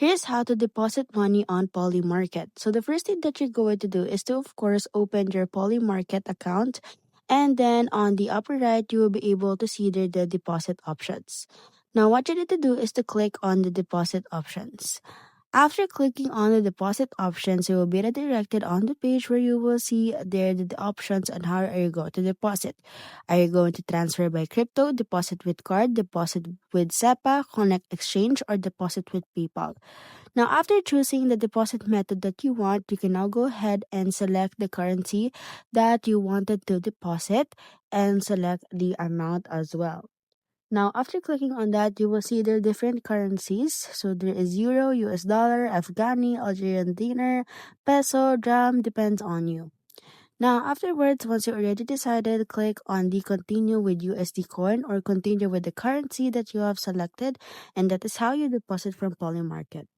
Here's how to deposit money on Polymarket. So the first thing that you're going to do is to, of course, open your Polymarket account. And then on the upper right, you will be able to see there the deposit options. Now, what you need to do is to click on the deposit options. After clicking on the deposit options, you will be redirected on the page where you will see there the options on how are you going to deposit. Are you going to transfer by crypto, deposit with card, deposit with SEPA, Connect Exchange, or deposit with PayPal? Now, after choosing the deposit method that you want, you can now go ahead and select the currency that you wanted to deposit and select the amount as well. Now, after clicking on that, you will see there are different currencies. So there is Euro, US dollar, Afghani, Algerian dinar, peso, dram, depends on you. Now, afterwards, once you already decided, click on the continue with USD coin or continue with the currency that you have selected, and that is how you deposit from Polymarket.